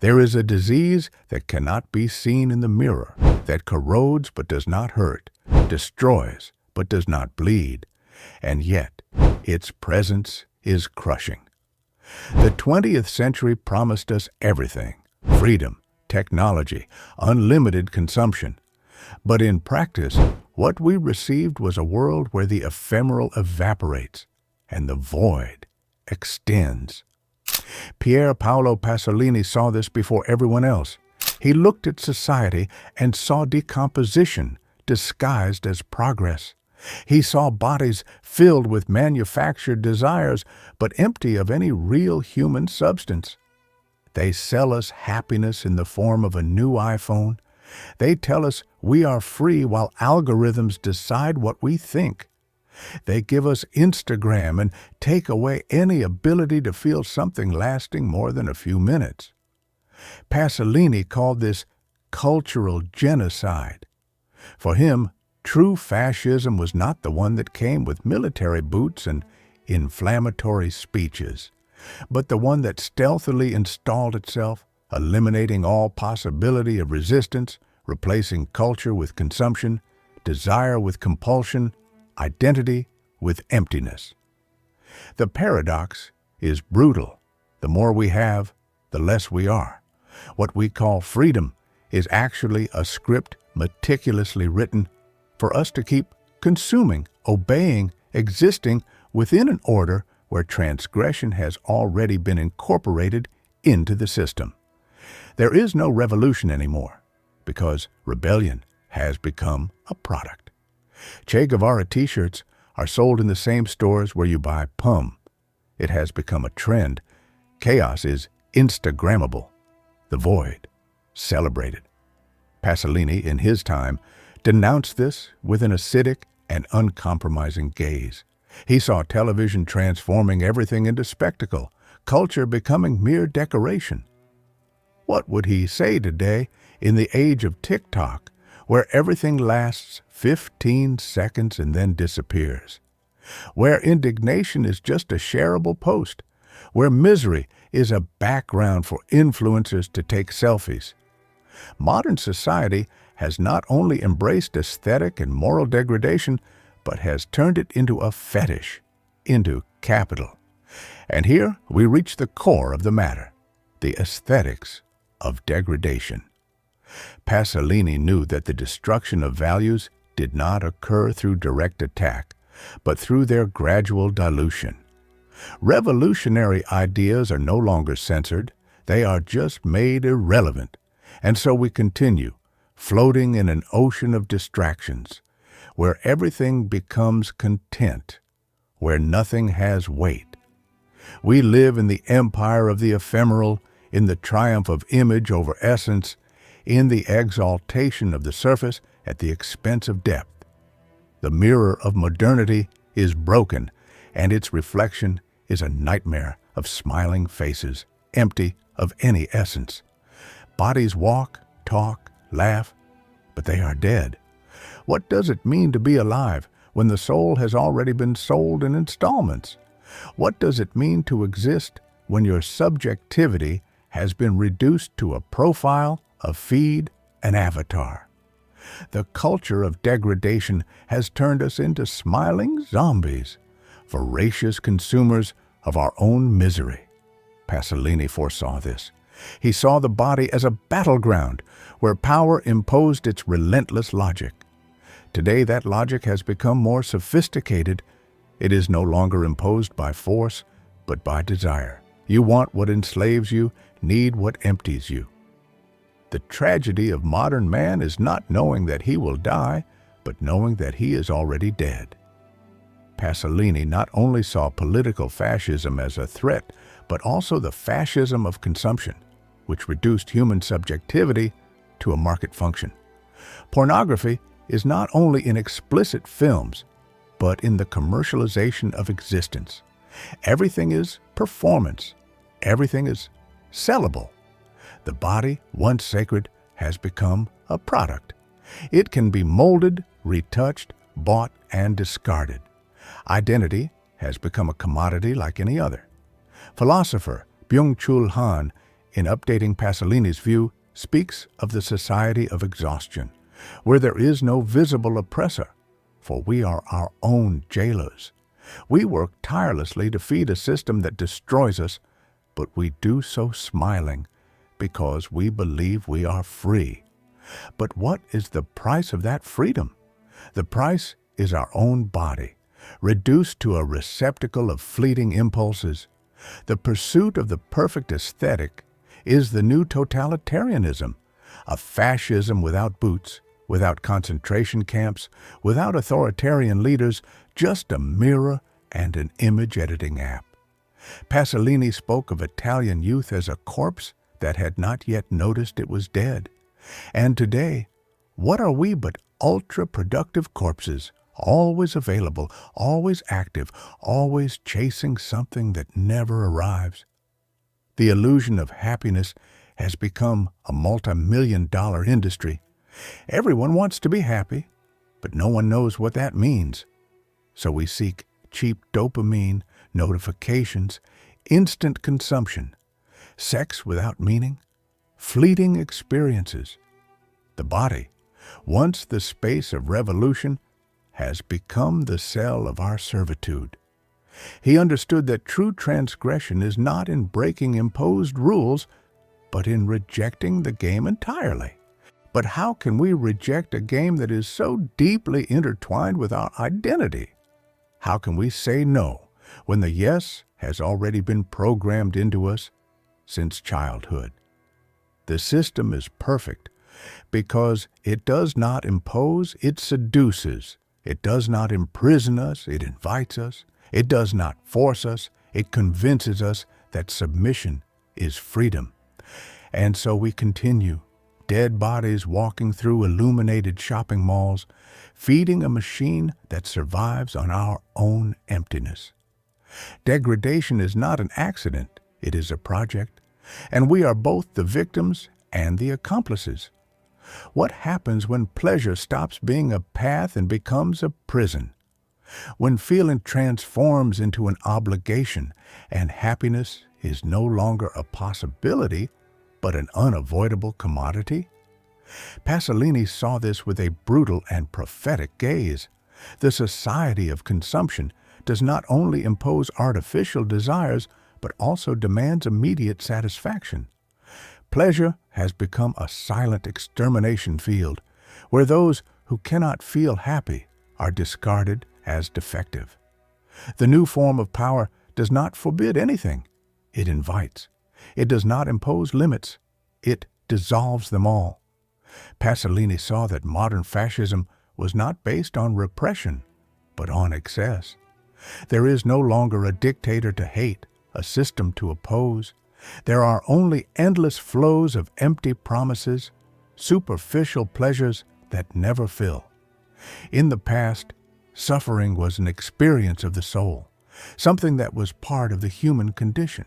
There is a disease that cannot be seen in the mirror, that corrodes but does not hurt, destroys but does not bleed, and yet its presence is crushing. The 20th century promised us everything: freedom, technology, unlimited consumption. But in practice, what we received was a world where the ephemeral evaporates and the void extends. Pier Paolo Pasolini saw this before everyone else. He looked at society and saw decomposition disguised as progress. He saw bodies filled with manufactured desires, but empty of any real human substance. They sell us happiness in the form of a new iPhone. They tell us we are free while algorithms decide what we think. They give us Instagram and take away any ability to feel something lasting more than a few minutes. Pasolini called this cultural genocide. For him, true fascism was not the one that came with military boots and inflammatory speeches, but the one that stealthily installed itself, eliminating all possibility of resistance, replacing culture with consumption, desire with compulsion, identity with emptiness. The paradox is brutal. The more we have, the less we are. What we call freedom is actually a script meticulously written for us to keep consuming, obeying, existing within an order where transgression has already been incorporated into the system. There is no revolution anymore, because rebellion has become a product. Che Guevara t-shirts are sold in the same stores where you buy PUM. It has become a trend. Chaos is Instagrammable. The void, celebrated. Pasolini, in his time, denounced this with an acidic and uncompromising gaze. He saw television transforming everything into spectacle, culture becoming mere decoration. What would he say today in the age of TikTok, where everything lasts 15 seconds and then disappears? Where indignation is just a shareable post? Where misery is a background for influencers to take selfies? Modern society has not only embraced aesthetic and moral degradation, but has turned it into a fetish, into capital. And here we reach the core of the matter, the aesthetics of degradation. Pasolini knew that the destruction of values did not occur through direct attack, but through their gradual dilution. Revolutionary ideas are no longer censored, they are just made irrelevant. And so we continue, floating in an ocean of distractions, where everything becomes content, where nothing has weight. We live in the empire of the ephemeral, in the triumph of image over essence, in the exaltation of the surface at the expense of depth. The mirror of modernity is broken, and its reflection is a nightmare of smiling faces, empty of any essence. Bodies walk, talk, laugh, but they are dead. What does it mean to be alive when the soul has already been sold in installments? What does it mean to exist when your subjectivity has been reduced to a profile, a feed, an avatar? The culture of degradation has turned us into smiling zombies, voracious consumers of our own misery. Pasolini foresaw this. He saw the body as a battleground where power imposed its relentless logic. Today, that logic has become more sophisticated. It is no longer imposed by force, but by desire. You want what enslaves you, need what empties you. The tragedy of modern man is not knowing that he will die, but knowing that he is already dead. Pasolini not only saw political fascism as a threat, but also the fascism of consumption, which reduced human subjectivity to a market function. Pornography is not only in explicit films, but in the commercialization of existence. Everything is performance. Everything is sellable. The body, once sacred, has become a product. It can be molded, retouched, bought, and discarded. Identity has become a commodity like any other. Philosopher Byung-Chul Han in updating Pasolini's view, speaks of the society of exhaustion, where there is no visible oppressor, for we are our own jailers. We work tirelessly to feed a system that destroys us, but we do so smiling because we believe we are free. But what is the price of that freedom? The price is our own body, reduced to a receptacle of fleeting impulses. The pursuit of the perfect aesthetic is the new totalitarianism, a fascism without boots, without concentration camps, without authoritarian leaders, just a mirror and an image editing app. Pasolini spoke of Italian youth as a corpse that had not yet noticed it was dead. And today, what are we but ultra-productive corpses, always available, always active, always chasing something that never arrives? The illusion of happiness has become a multi-million-dollar industry. Everyone wants to be happy, but no one knows what that means. So we seek cheap dopamine, notifications, instant consumption, sex without meaning, fleeting experiences. The body, once the space of revolution, has become the cell of our servitude. He understood that true transgression is not in breaking imposed rules, but in rejecting the game entirely. But how can we reject a game that is so deeply intertwined with our identity? How can we say no when the yes has already been programmed into us since childhood? The system is perfect because it does not impose, it seduces. It does not imprison us, it invites us. It does not force us, it convinces us that submission is freedom. And so we continue, dead bodies walking through illuminated shopping malls, feeding a machine that survives on our own emptiness. Degradation is not an accident, it is a project, and we are both the victims and the accomplices. What happens when pleasure stops being a path and becomes a prison? When feeling transforms into an obligation and happiness is no longer a possibility, but an unavoidable commodity? Pasolini saw this with a brutal and prophetic gaze. The society of consumption does not only impose artificial desires, but also demands immediate satisfaction. Pleasure has become a silent extermination field, where those who cannot feel happy are discarded as defective. The new form of power does not forbid anything. It invites. It does not impose limits. It dissolves them all. Pasolini saw that modern fascism was not based on repression, but on excess. There is no longer a dictator to hate, a system to oppose. There are only endless flows of empty promises, superficial pleasures that never fill. In the past, suffering was an experience of the soul, something that was part of the human condition.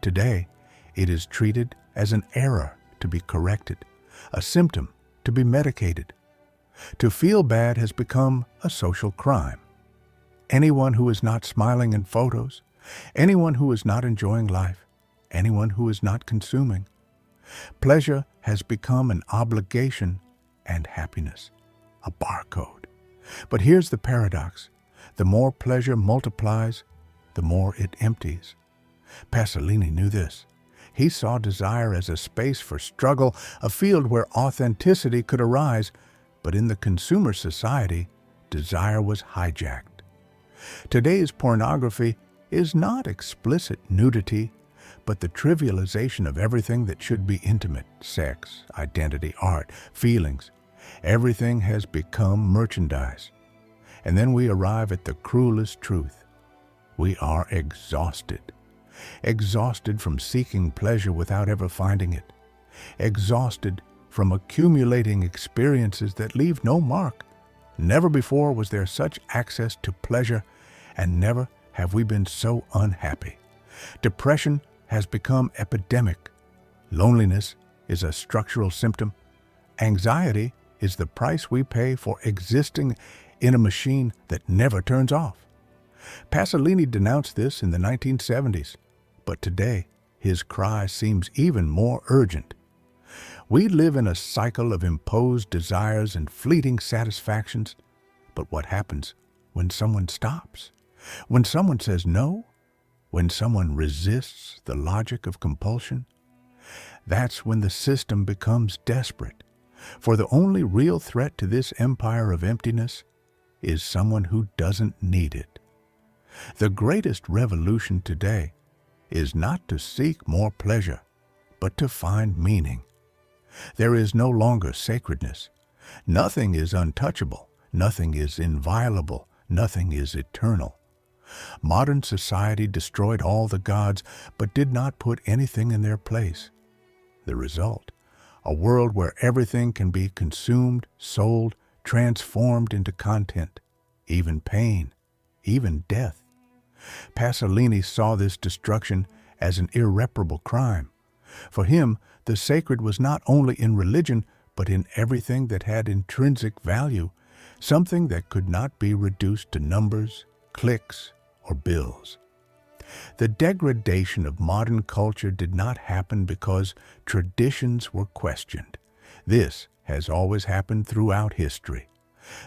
Today, it is treated as an error to be corrected, a symptom to be medicated. To feel bad has become a social crime. Anyone who is not smiling in photos, anyone who is not enjoying life, anyone who is not consuming. Pleasure has become an obligation and happiness, a barcode. But here's the paradox. The more pleasure multiplies, the more it empties. Pasolini knew this. He saw desire as a space for struggle, a field where authenticity could arise, but in the consumer society, desire was hijacked. Today's pornography is not explicit nudity, but the trivialization of everything that should be intimate: sex, identity, art, feelings. Everything has become merchandise. And then we arrive at the cruelest truth. We are exhausted. Exhausted from seeking pleasure without ever finding it. Exhausted from accumulating experiences that leave no mark. Never before was there such access to pleasure, and never have we been so unhappy. Depression has become epidemic. Loneliness is a structural symptom. Anxiety is the price we pay for existing in a machine that never turns off. Pasolini denounced this in the 1970s, but today his cry seems even more urgent. We live in a cycle of imposed desires and fleeting satisfactions. But what happens when someone stops? When someone says no? When someone resists the logic of compulsion? That's when the system becomes desperate. For the only real threat to this empire of emptiness is someone who doesn't need it. The greatest revolution today is not to seek more pleasure, but to find meaning. There is no longer sacredness. Nothing is untouchable. Nothing is inviolable. Nothing is eternal. Modern society destroyed all the gods, but did not put anything in their place. The result, a world where everything can be consumed, sold, transformed into content, even pain, even death. Pasolini saw this destruction as an irreparable crime. For him, the sacred was not only in religion, but in everything that had intrinsic value, something that could not be reduced to numbers, clicks, or bills. The degradation of modern culture did not happen because traditions were questioned. This has always happened throughout history.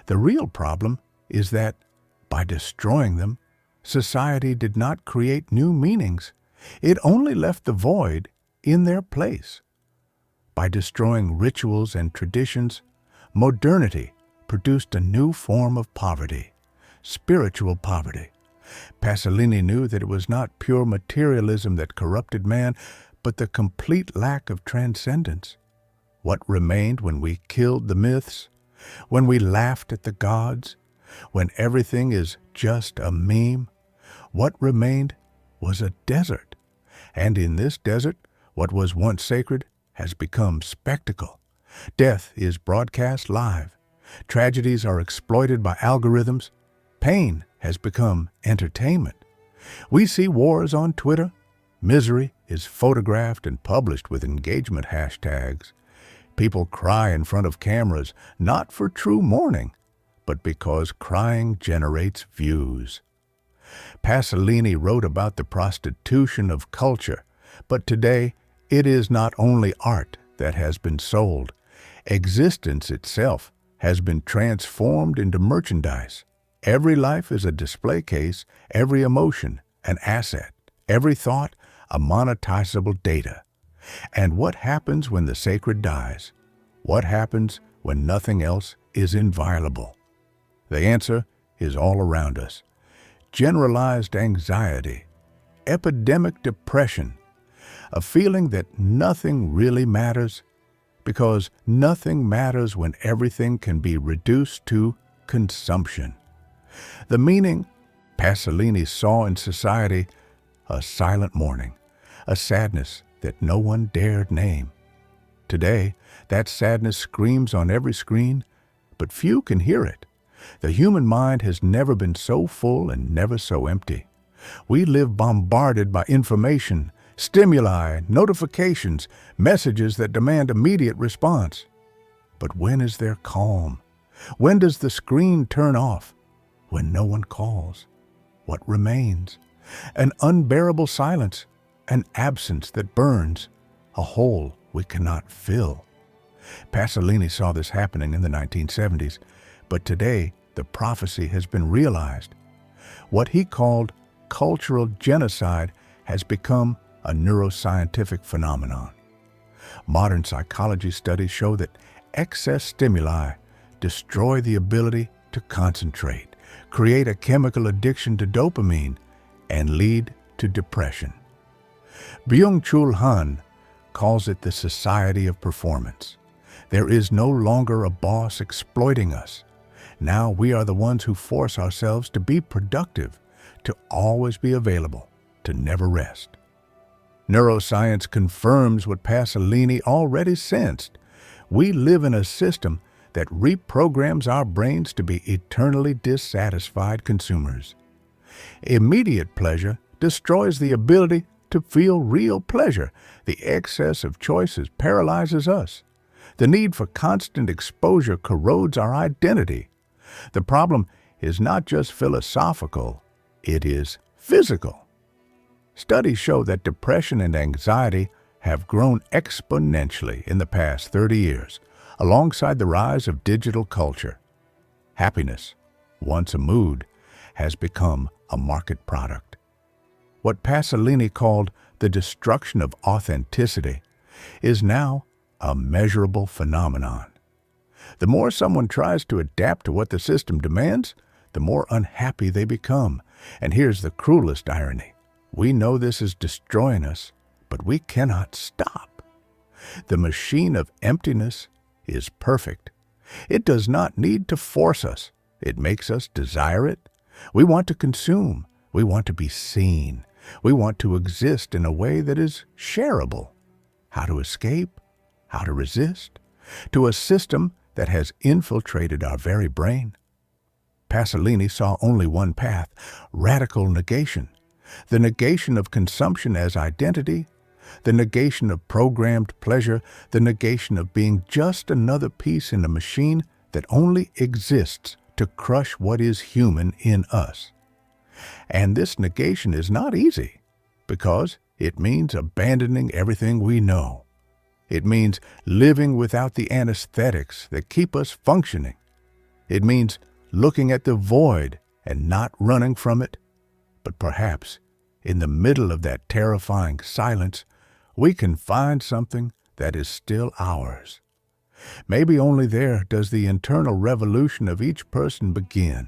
The real problem is that, by destroying them, society did not create new meanings. It only left the void in their place. By destroying rituals and traditions, modernity produced a new form of poverty, spiritual poverty. Pasolini knew that it was not pure materialism that corrupted man, but the complete lack of transcendence. What remained when we killed the myths, when we laughed at the gods, when everything is just a meme? What remained was a desert. And in this desert, what was once sacred has become spectacle. Death is broadcast live. Tragedies are exploited by algorithms. Pain has become entertainment. We see wars on Twitter. Misery is photographed and published with engagement hashtags. People cry in front of cameras, not for true mourning, but because crying generates views. Pasolini wrote about the prostitution of culture, but today it is not only art that has been sold. Existence itself has been transformed into merchandise. Every life is a display case, every emotion an asset, every thought a monetizable data. And what happens when the sacred dies? What happens when nothing else is inviolable? The answer is all around us. Generalized anxiety, epidemic depression, a feeling that nothing really matters, because nothing matters when everything can be reduced to consumption. The meaning Pasolini saw in society, a silent mourning, a sadness that no one dared name. Today, that sadness screams on every screen, but few can hear it. The human mind has never been so full and never so empty. We live bombarded by information, stimuli, notifications, messages that demand immediate response. But when is there calm? When does the screen turn off? When no one calls. What remains? An unbearable silence, an absence that burns, a hole we cannot fill. Pasolini saw this happening in the 1970s, but today the prophecy has been realized. What he called cultural genocide has become a neuroscientific phenomenon. Modern psychology studies show that excess stimuli destroy the ability to concentrate, create a chemical addiction to dopamine, and lead to depression. Byung-Chul Han calls it the society of performance. There is no longer a boss exploiting us. Now we are the ones who force ourselves to be productive, to always be available, to never rest. Neuroscience confirms what Pasolini already sensed. We live in a system that reprograms our brains to be eternally dissatisfied consumers. Immediate pleasure destroys the ability to feel real pleasure. The excess of choices paralyzes us. The need for constant exposure corrodes our identity. The problem is not just philosophical, it is physical. Studies show that depression and anxiety have grown exponentially in the past 30 years, alongside the rise of digital culture. Happiness, once a mood, has become a market product. What Pasolini called the destruction of authenticity is now a measurable phenomenon. The more someone tries to adapt to what the system demands, the more unhappy they become. And here's the cruelest irony. We know this is destroying us, but we cannot stop. The machine of emptiness is perfect. It does not need to force us. It makes us desire it. We want to consume. We want to be seen. We want to exist in a way that is shareable. How to escape? How to resist? To a system that has infiltrated our very brain. Pasolini saw only one path: radical negation. The negation of consumption as identity, the negation of programmed pleasure, the negation of being just another piece in a machine that only exists to crush what is human in us. And this negation is not easy, because it means abandoning everything we know. It means living without the anesthetics that keep us functioning. It means looking at the void and not running from it. But perhaps, in the middle of that terrifying silence, we can find something that is still ours. Maybe only there does the internal revolution of each person begin.